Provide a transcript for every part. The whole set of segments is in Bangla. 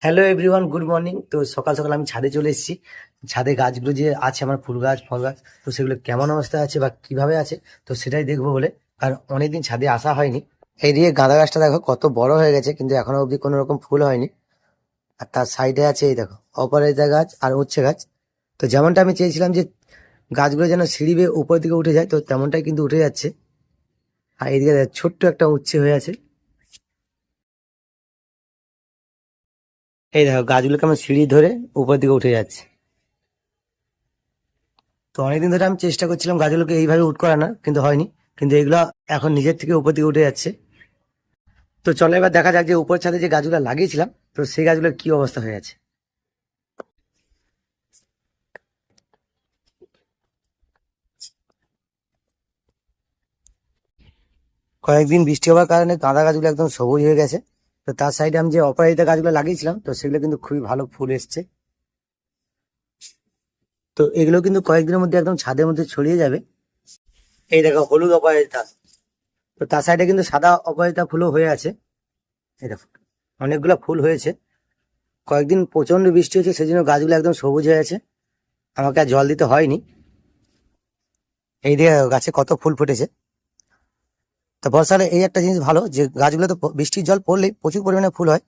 Hello everyone, good morning. তো সকাল সকাল আমি ছাদে চলে এসেছি। ছাদে গাছগুলো যে আছে আমার, ফুল গাছ ফল গাছ, তো সেগুলো কেমন অবস্থায় আছে বা কিভাবে আছে, তো সেটাই দেখবো বলে। কারণ অনেকদিন ছাদে আসা হয়নি। এইদিকে গাঁদা গাছটা দেখো কত বড় হয়ে গেছে, কিন্তু এখনো অবধি কোনো রকম ফুল হয়নি। আর তার সাইডে আছে এই দেখো অপরাজিতা গাছ আর উচ্ছে গাছ। তো যেমনটা আমি চেয়েছিলাম যে গাছগুলো যেন সিঁড়ি বেয়ে উপর দিকে উঠে যায়, তো তেমনটাই কিন্তু উঠে যাচ্ছে। আর এইদিকে দেখো ছোট্ট একটা উচ্ছে হয়ে আছে। এই দেখো গাছগুলো কেমন সিঁড়ি ধরে উপর দিকে উঠে যাচ্ছে। তো অনেকদিন ধরে আমি চেষ্টা করছিলাম গাছগুলোকে এইভাবে উঠ করানোর, কিন্তু হয়নি। কিন্তু এগুলো এখন নিজের থেকে উপর দিকে উঠে যাচ্ছে। তো চলো এবার দেখা যাক যে উপর ছাদে যে গাছগুলো লাগিয়েছিলাম, তো সেই গাছগুলোর কি অবস্থা হয়ে আছে। কয়েকদিন বৃষ্টি হওয়ার কারণে গাঁদা গাছগুলো একদম সবুজ হয়ে গেছে। তো তার সাইডে আমি যে অপরাজিতা গাছগুলো লাগিয়েছিলাম, তো সেগুলো কিন্তু খুবই ভালো ফুল এসছে। তো এগুলো কিন্তু কয়েকদিনের মধ্যে একদম ছাদের মধ্যে ছড়িয়ে যাবে। এই দেখো হলুদ অপরাজিতা। তো তার সাইডে কিন্তু সাদা অপরাজিতা ফুলও হয়ে আছে। এই দেখো অনেকগুলো ফুল হয়েছে। কয়েকদিন প্রচন্ড বৃষ্টি হয়েছে, সেই জন্য গাছগুলো একদম সবুজ হয়ে আছে। আমাকে আর জল দিতে হয়নি। এই দিয়ে গাছে কত ফুল ফুটেছে। তো বর্ষাকালে এই একটা জিনিস ভালো যে গাছগুলো তো বৃষ্টির জল পড়লেই প্রচুর পরিমাণে ফুল হয়।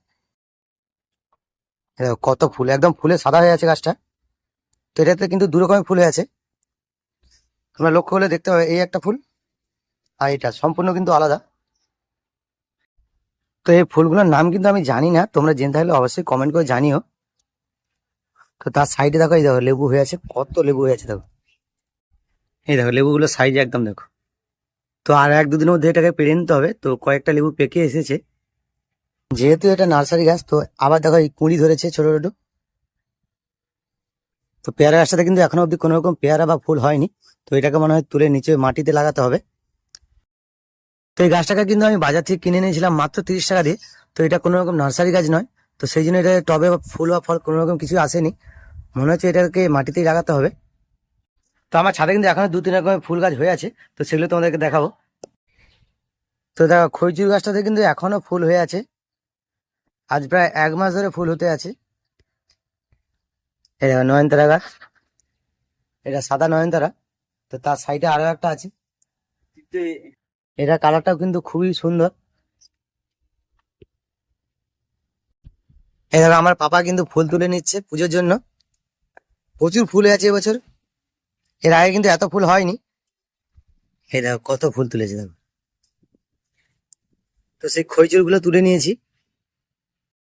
এই দেখো কত ফুল, একদম ফুলে সাদা হয়ে আছে গাছটা। তো এটাতে কিন্তু দু রকমের ফুল হয়ে আছে। তোমরা লক্ষ্য করলে দেখতে পাবে এই একটা ফুল আর এটা সম্পূর্ণ কিন্তু আলাদা। তো এই ফুলগুলোর নাম কিন্তু আমি জানি না, তোমরা জেনে থাকলে অবশ্যই কমেন্ট করে জানিও। তো তার সাইডে দেখো, এই দেখো লেবু হয়ে আছে, কত লেবু হয়ে আছে দেখো। এই দেখো লেবুগুলো সাইজ একদম দেখো। তো আর এক দুদিনের মধ্যে এটাকে পেরে নিতে হবে। তো কয়েকটা লেবু পেকে এসেছে। যেহেতু এটা নার্সারি গাছ, তো আবার দেখো এই কুঁড়ি ধরেছে ছোট ছোট। তো পেয়ারা গাছটাতে কিন্তু এখনো অব্দি কোনো রকম পেয়ারা বা ফুল হয়নি। তো এটাকে মনে হয় তুলে নিচে মাটিতে লাগাতে হবে। তো এই গাছটাকে কিন্তু আমি বাজার থেকে কিনে নিয়েছিলাম মাত্র 30 টাকা দিয়ে। তো এটা কোনো রকম নার্সারি গাছ নয়। তো সেই জন্য এটা টবে বা ফুল বা ফল কোনো রকম কিছু আসেনি। মনে হচ্ছে এটাকে মাটিতেই লাগাতে হবে। তো আমার ছাদে কিন্তু এখনো দু তিন রকমের ফুল গাছ হয়ে আছে, তো সেগুলো তোমাদেরকে দেখাবো। তো দেখো খইচুর গাছটাতে কিন্তু এখনো ফুল হয়ে আছে। আজ প্রায় 1 মাস ধরে ফুল হতে আছে। এই দেখো নয়নতারা গাছ, এটা সাদা নয়নতারা। তো তার সাইডে আরো একটা আছে। এটা কালারটাও কিন্তু খুবই সুন্দর। এই দেখো আমার পাপা কিন্তু ফুল তুলে নিচ্ছে পুজোর জন্য। প্রচুর ফুল হয়ে আছে এবছর। এর আগে কিন্তু এত ফুল হয়নি। এই দেখো কত ফুল তুলেছে দেখো। তো সেই খইচুর গুলো তুলে নিয়েছি।